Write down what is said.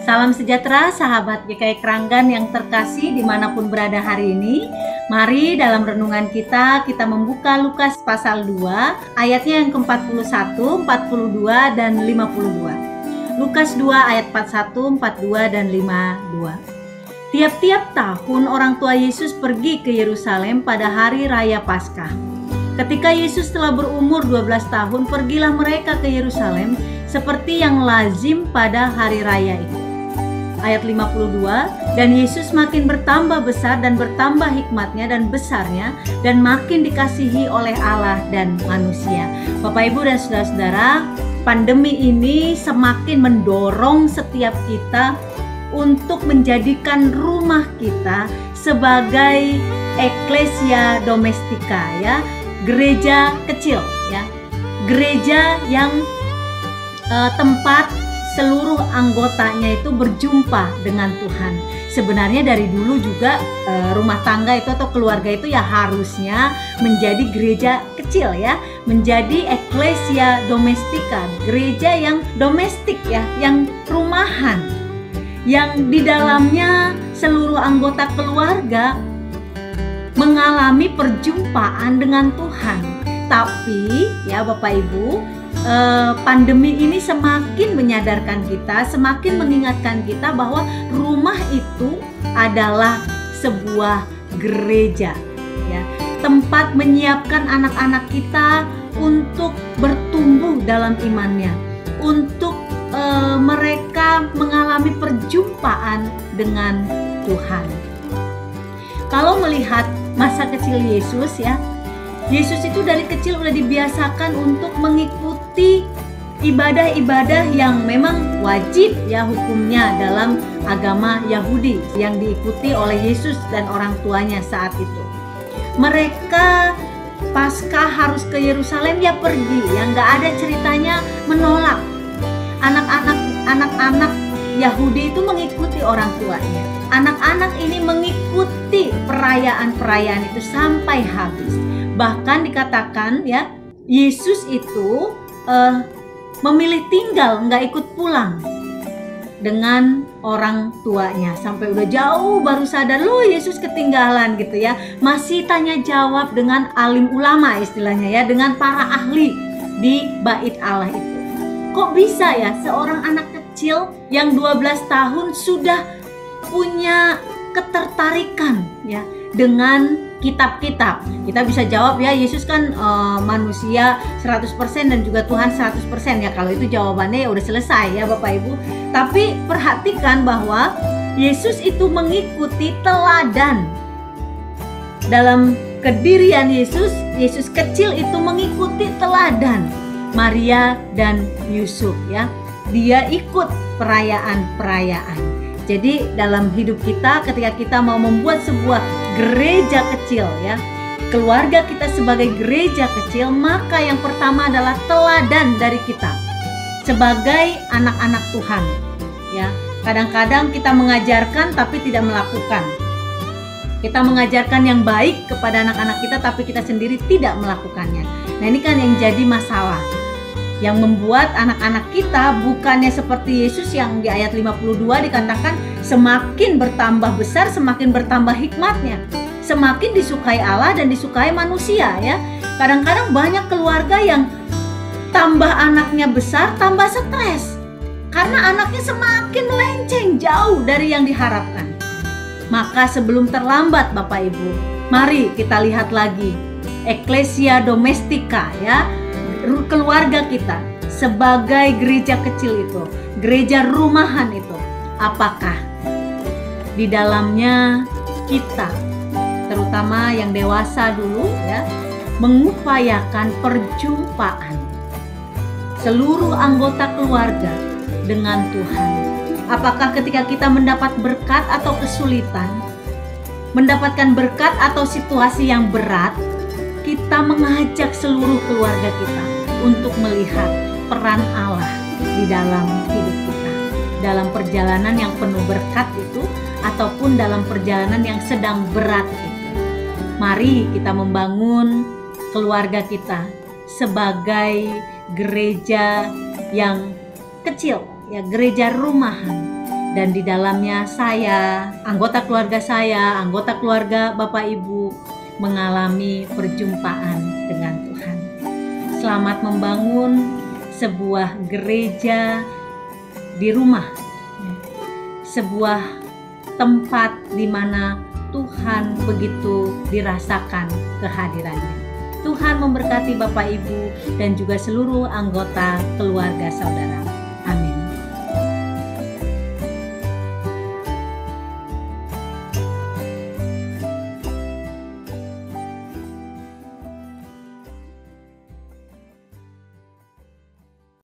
Salam sejahtera sahabat GKI Keranggan yang terkasih dimanapun berada hari ini. Mari dalam renungan kita membuka Lukas pasal 2 ayatnya yang ke-41, 42 dan 52. Lukas 2 ayat 41, 42 dan 52. Tiap-tiap tahun orang tua Yesus pergi ke Yerusalem pada hari raya Paskah. Ketika Yesus telah berumur 12 tahun, pergilah mereka ke Yerusalem seperti yang lazim pada hari raya itu. Ayat 52, dan Yesus makin bertambah besar dan bertambah hikmatnya dan besarnya dan makin dikasihi oleh Allah dan manusia. Bapak, Ibu, dan saudara-saudara, pandemi ini semakin mendorong setiap kita untuk menjadikan rumah kita sebagai eklesia domestika, ya, gereja kecil, ya, gereja yang tempat seluruh anggotanya itu berjumpa dengan Tuhan. Sebenarnya dari dulu juga rumah tangga itu atau keluarga itu ya harusnya menjadi gereja kecil, ya, menjadi eklesia domestika, gereja yang domestik, ya, yang rumahan, yang di dalamnya seluruh anggota keluarga mengalami perjumpaan dengan Tuhan. Tapi ya Bapak Ibu, pandemi ini semakin menyadarkan kita, semakin mengingatkan kita bahwa rumah itu adalah sebuah gereja, ya, tempat menyiapkan anak-anak kita untuk bertumbuh dalam imannya, untuk mereka mengalami perjumpaan dengan Tuhan. Kalau melihat masa kecil Yesus, ya, Yesus itu dari kecil udah dibiasakan untuk mengikuti ibadah-ibadah yang memang wajib, ya, hukumnya dalam agama Yahudi yang diikuti oleh Yesus dan orang tuanya saat itu. Mereka Paskah harus ke Yerusalem, ya pergi, ya, nggak ada ceritanya menolak. Anak-anak Yahudi itu mengikuti orang tuanya. Anak-anak ini mengikuti perayaan-perayaan itu sampai habis. Bahkan dikatakan, ya, Yesus itu memilih tinggal, nggak ikut pulang dengan orang tuanya. Sampai udah jauh baru sadar, loh Yesus ketinggalan gitu, ya. Masih tanya jawab dengan alim ulama istilahnya, ya, dengan para ahli di bait Allah itu. Kok bisa ya seorang anak kecil yang 12 tahun sudah punya ketertarikan, ya, dengan kitab-kitab? Kita bisa jawab, ya, Yesus kan manusia 100% dan juga Tuhan 100%, ya. Kalau itu jawabannya ya udah selesai, ya Bapak Ibu. Tapi perhatikan bahwa Yesus itu mengikuti teladan. Dalam kedirian Yesus kecil itu mengikuti teladan Maria dan Yusuf, ya. Dia ikut perayaan-perayaan. Jadi dalam hidup kita, ketika kita mau membuat sebuah gereja kecil, ya, keluarga kita sebagai gereja kecil, maka yang pertama adalah teladan dari kita sebagai anak-anak Tuhan, ya. Kadang-kadang kita mengajarkan tapi tidak melakukan. Kita mengajarkan yang baik kepada anak-anak kita tapi kita sendiri tidak melakukannya. Nah, ini kan yang jadi masalah, yang membuat anak-anak kita bukannya seperti Yesus yang di ayat 52 dikatakan semakin bertambah besar, semakin bertambah hikmatnya, semakin disukai Allah dan disukai manusia, ya. Kadang-kadang banyak keluarga yang tambah anaknya besar, tambah stres karena anaknya semakin melenceng jauh dari yang diharapkan. Maka sebelum terlambat Bapak Ibu, mari kita lihat lagi eklesia domestika, ya, keluarga kita sebagai gereja kecil itu, gereja rumahan itu. Apakah di dalamnya kita, terutama yang dewasa dulu, ya, mengupayakan perjumpaan seluruh anggota keluarga dengan Tuhan? Apakah ketika kita mendapat berkat atau kesulitan, mendapatkan berkat atau situasi yang berat, kita mengajak seluruh keluarga kita untuk melihat peran Allah di dalam hidup kita, dalam perjalanan yang penuh berkat itu ataupun dalam perjalanan yang sedang berat itu. Mari kita membangun keluarga kita sebagai gereja yang kecil, ya, gereja rumahan, Dan di dalamnya saya, anggota keluarga Bapak Ibu mengalami perjumpaan dengan Tuhan. Selamat membangun sebuah gereja di rumah, sebuah tempat di mana Tuhan begitu dirasakan kehadirannya. Tuhan memberkati Bapak Ibu dan juga seluruh anggota keluarga saudara.